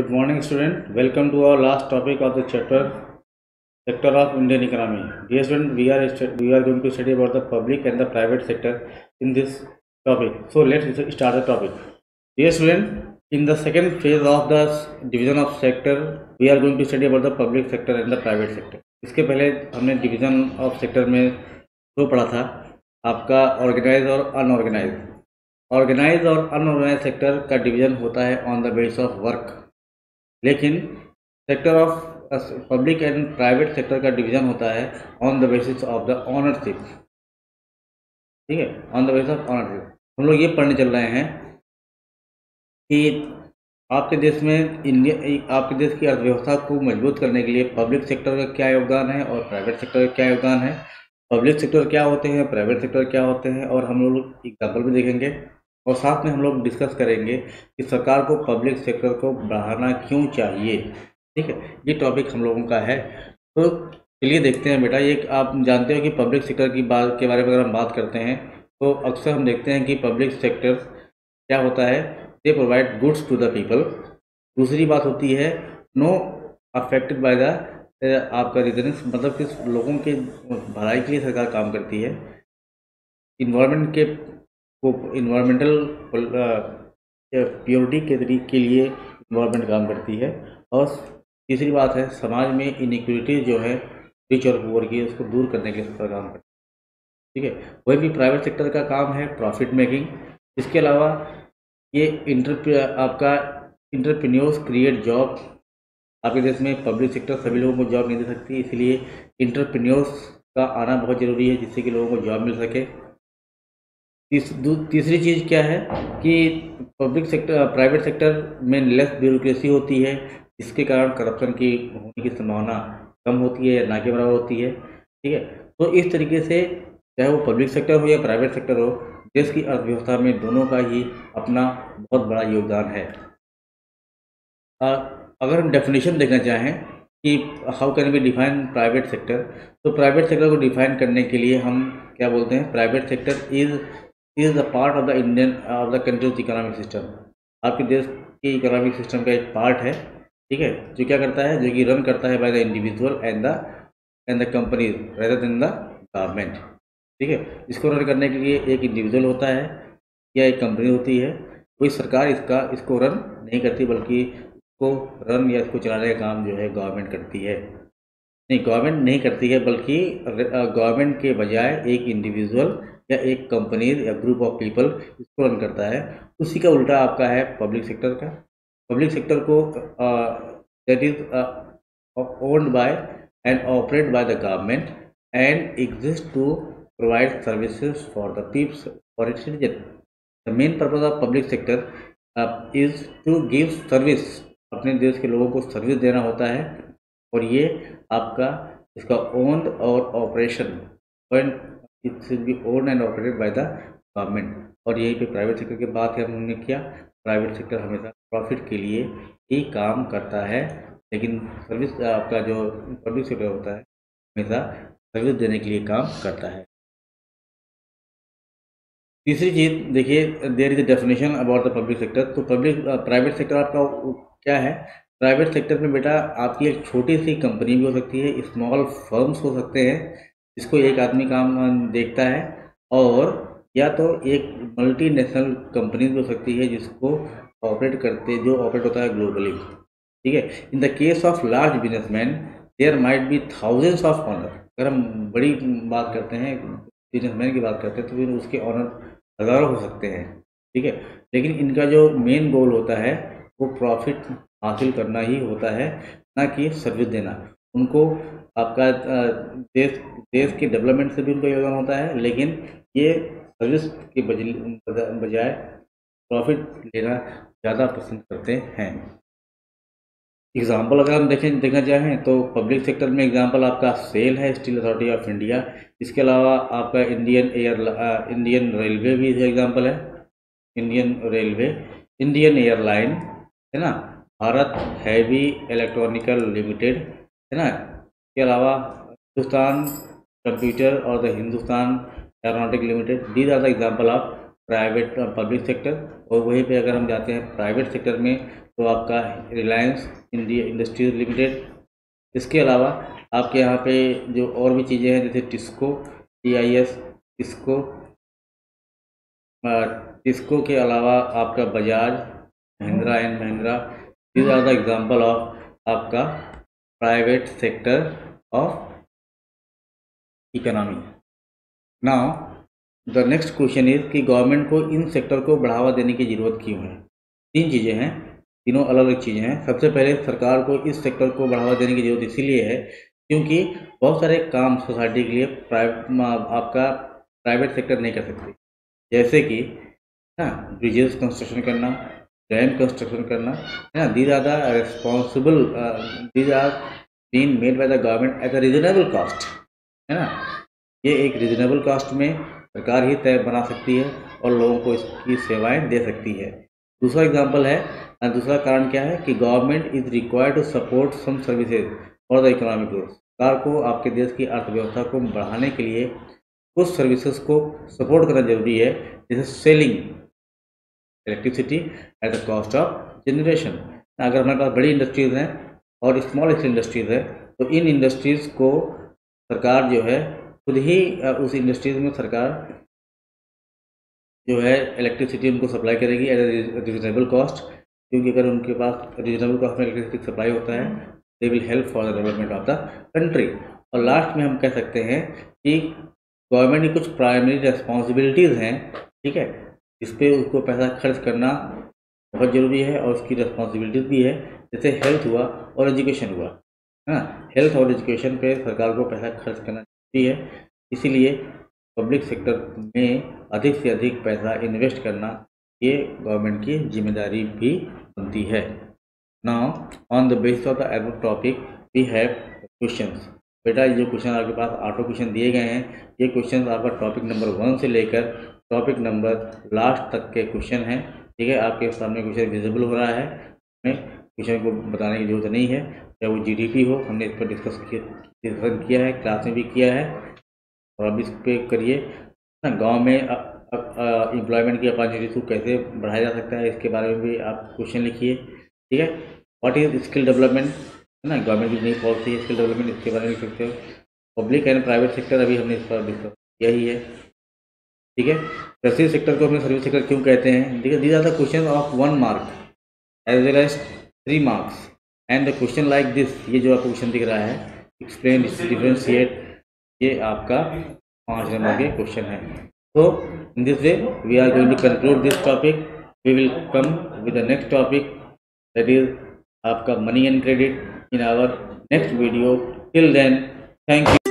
Good morning, student. Welcome to our last topic of the chapter, sector of Indian economy. Dear student, we are going to study about the public and the private sector in this topic. So let's start the topic. Dear student, in the second phase of the division of sector, we are going to study about the public sector and the private sector. इसके पहले हमने division of sector में दो पढ़ा था, आपका organise और unorganise. Organise और अनऑर्गेनाइज सेक्टर का डिवीजन होता है on the basis of work, लेकिन sector of public and private sector का डिवीजन होता है on the basis of the ownership. ठीक है, on the basis of ownership. हम लोग ये पढ़ने चल रहे हैं कि आपके देश में आपके देश की अर्थव्यवस्था को मजबूत करने के लिए पब्लिक सेक्टर का क्या योगदान है और प्राइवेट सेक्टर का क्या योगदान है। पब्लिक सेक्टर क्या होते हैं, प्राइवेट सेक्टर क्या होते हैं, और हम लोग एग्जाम्पल भी देखेंगे और साथ में हम लोग डिस्कस करेंगे कि सरकार को पब्लिक सेक्टर को बढ़ाना क्यों चाहिए। ठीक है, ये टॉपिक हम लोगों का है। तो चलिए देखते हैं बेटा। ये आप जानते हो कि पब्लिक सेक्टर की बात के बारे में अगर हम बात करते हैं तो अक्सर हम देखते हैं कि पब्लिक सेक्टर क्या होता है, they provide goods to the people. दूसरी बात होती है नो अफेक्टेड बाय द आपका रीजन, मतलब कि लोगों के भलाई के लिए सरकार काम करती है। इन्वायरमेंट को इन्वायरमेंटल प्योरिटी के लिए इन्वायरमेंट काम करती है। और तीसरी बात है समाज में इनइक्वलिटी जो है रिच और पुअर की, उसको दूर करने के लिए सरकार काम करती है। ठीक है, वही भी प्राइवेट सेक्टर का काम है प्रॉफिट मेकिंग। इसके अलावा ये आपका इंटरप्रेन्योर्स क्रिएट जॉब। आपके देश में पब्लिक सेक्टर सभी लोगों को जॉब नहीं दे सकती, इसलिए इंटरप्रेन्योर्स का आना बहुत ज़रूरी है जिससे कि लोगों को जॉब मिल सके। तीसरी चीज़ क्या है कि पब्लिक सेक्टर प्राइवेट सेक्टर में लेस ब्यूरोक्रेसी होती है, जिसके कारण करप्शन की होने की संभावना कम होती है या ना के बराबर होती है। ठीक है, तो इस तरीके से चाहे वो पब्लिक सेक्टर हो या प्राइवेट सेक्टर हो, देश की अर्थव्यवस्था में दोनों का ही अपना बहुत बड़ा योगदान है। अगर हम डेफिनेशन देखना चाहें कि how can we define private sector, तो प्राइवेट सेक्टर को डिफाइन करने के लिए हम क्या बोलते हैं, private sector is the part of the Indian of the country's economic system. आपके देश के इकोनॉमिक सिस्टम का एक पार्ट है। ठीक है, जो क्या करता है, जो कि रन करता है by the individual and the companies rather than the government. ठीक है, इसको रन करने के लिए एक इंडिविजुअल होता है या एक कंपनी होती है। कोई सरकार इसको रन नहीं करती, बल्कि इसको रन या इसको चलाने का काम जो है गवर्नमेंट करती है। नहीं, गवर्नमेंट नहीं करती है, बल्कि गवर्नमेंट के बजाय एक इंडिविजुअल या एक कंपनी या ग्रुप ऑफ पीपल इसको रन करता है। उसी का उल्टा आपका है पब्लिक सेक्टर का। पब्लिक सेक्टर को that is owned by and operate by the government and exist to provide services for the peeps for its citizen. The main purpose of public sector is to give service. अपने देश के लोगों को service देना होता है, और ये आपका इसका ओन्ड और operation it should be owned and operated by the government. और यही पे प्राइवेट सेक्टर की बात है हमने किया। प्राइवेट सेक्टर हमेशा प्रॉफिट के लिए ही काम करता है, लेकिन सर्विस आपका जो पब्लिक सेक्टर होता है हमेशा सर्विस देने के लिए काम करता है। तीसरी चीज़ देखिए, there is a definition about the public sector. तो प्राइवेट सेक्टर आपका क्या है। प्राइवेट सेक्टर में बेटा आपकी एक छोटी सी कंपनी भी हो सकती है, स्मॉल फर्म्स हो सकते हैं जिसको एक आदमी काम देखता है, और या तो एक मल्टीनेशनल कंपनी भी हो सकती है जिसको जो ऑपरेट होता है ग्लोबली। ठीक है, in the case of large businessman there might be thousands of owner. अगर हम बड़ी बात करते हैं, बिजनेसमैन की बात करते हैं, तो फिर उसके ऑनर हज़ारों हो सकते हैं। ठीक है, लेकिन इनका जो मेन गोल होता है वो प्रॉफिट हासिल करना ही होता है, ना कि सर्विस देना। उनको आपका देश के डेवलपमेंट से भी उनका योगदान होता है, लेकिन ये सर्विस के बजाय प्रॉफिट लेना ज़्यादा पसंद करते हैं। एग्जाम्पल अगर हम देखना चाहें तो पब्लिक सेक्टर में एग्जाम्पल आपका सेल है, स्टील अथॉरिटी ऑफ इंडिया। इसके अलावा आपका इंडियन रेलवे भी एग्जाम्पल है, इंडियन एयरलाइन है ना, भारत हैवी इलेक्ट्रॉनिकल लिमिटेड है ना। इसके अलावा हिंदुस्तान कंप्यूटर और the Hindustan Aeronautic Limited, these are the example of private public sector. और वहीं पे अगर हम जाते हैं प्राइवेट सेक्टर में, तो आपका रिलायंस इंडिया इंडस्ट्रीज लिमिटेड। इसके अलावा आपके यहाँ पे जो और भी चीज़ें हैं जैसे टिस्को, TIS, टिस्को के अलावा आपका Bajaj, Mahindra and Mahindra. These are the example of आपका private sector of economy. Now the next question is कि गवर्नमेंट को इन सेक्टर को बढ़ावा देने की ज़रूरत क्यों है। तीन चीज़ें हैं, तीनों अलग अलग चीज़ें हैं। सबसे पहले सरकार को इस सेक्टर को बढ़ावा देने की ज़रूरत इसीलिए है क्योंकि बहुत सारे काम सोसाइटी के लिए आपका प्राइवेट सेक्टर नहीं कर सकती, जैसे कि ब्रिजेस कंस्ट्रक्शन करना, डैम कंस्ट्रक्शन करना, है ना। These are the responsible, these are been made by the government at a reasonable cost, है ना। ये एक रीजनेबल कॉस्ट में सरकार ही तय बना सकती है और लोगों को इसकी सेवाएं दे सकती है। दूसरा एग्जांपल है, दूसरा कारण क्या है कि government is required to support some services for the economic growth. सरकार को आपके देश की अर्थव्यवस्था को बढ़ाने के लिए कुछ सर्विसेज को सपोर्ट करना जरूरी है, जैसे selling electricity at the cost of generation. अगर हमारे पास बड़ी इंडस्ट्रीज़ हैं और स्मॉल स्केल इंडस्ट्रीज़ है तो इन इंडस्ट्रीज़ को सरकार जो है खुद ही उस इंडस्ट्रीज़ में सरकार जो है इलेक्ट्रिसिटी उनको सप्लाई करेगी एट ए रीजनेबल कॉस्ट, क्योंकि अगर उनके पास रीजनेबल कॉस्ट में इलेक्ट्रिसिटी सप्लाई होता है they will help for the development of the country. और लास्ट में हम कह सकते हैं कि गवर्नमेंट की कुछ प्राइमरी रेस्पॉन्सिबिलिटीज़ हैं, ठीक है, इस पर उसको पैसा खर्च करना बहुत ज़रूरी है और उसकी रेस्पॉन्सिबिलिटीज़ भी है, जैसे हेल्थ हुआ और एजुकेशन हुआ, है ना। हेल्थ और एजुकेशन पे सरकार को पैसा खर्च करना जरूरी है, इसीलिए पब्लिक सेक्टर में अधिक से अधिक पैसा इन्वेस्ट करना ये गवर्नमेंट की जिम्मेदारी भी बनती है। Now on the basis of the above topic we have questions. बेटा ये जो क्वेश्चन आपके पास 8 क्वेश्चन दिए गए हैं, ये क्वेश्चन आपका टॉपिक नंबर 1 से लेकर टॉपिक नंबर लास्ट तक के क्वेश्चन हैं, ठीक है। आपके सामने क्वेश्चन विजिबल हो रहा है, हमें क्वेश्चन को बताने की जरूरत नहीं है, चाहे वो GDP हो, हमने इस पर डिस्कस किया है, क्लास में भी किया है और अब इस पर करिए ना। गांव में एम्प्लॉयमेंट की अपॉर्चुनिटीज को कैसे बढ़ाया जा सकता है इसके बारे में भी आप क्वेश्चन लिखिए, ठीक है। व्हाट इज स्किल डेवलपमेंट, है ना, गवर्नमेंट की नई पॉलिसी है स्किल डेवलपमेंट, इसके बारे में लिख सकते हो। पब्लिक एंड प्राइवेट सेक्टर अभी हमने इस पर डिस्कस किया ही है, ठीक है। सर्विस सेक्टर को हमने सर्विस सेक्टर क्यों कहते हैं, ठीक है। These are the question of 1 mark as well as 3 marks and the question like this, ये जो आपको क्वेश्चन दिख रहा है एक्सप्लेन डिफरेंशिएट, ये आपका 5 नंबर के क्वेश्चन है। So in this way we are going to conclude this topic. We will come with the next topic, that is आपका money and credit, in our next video. Till then, thank you.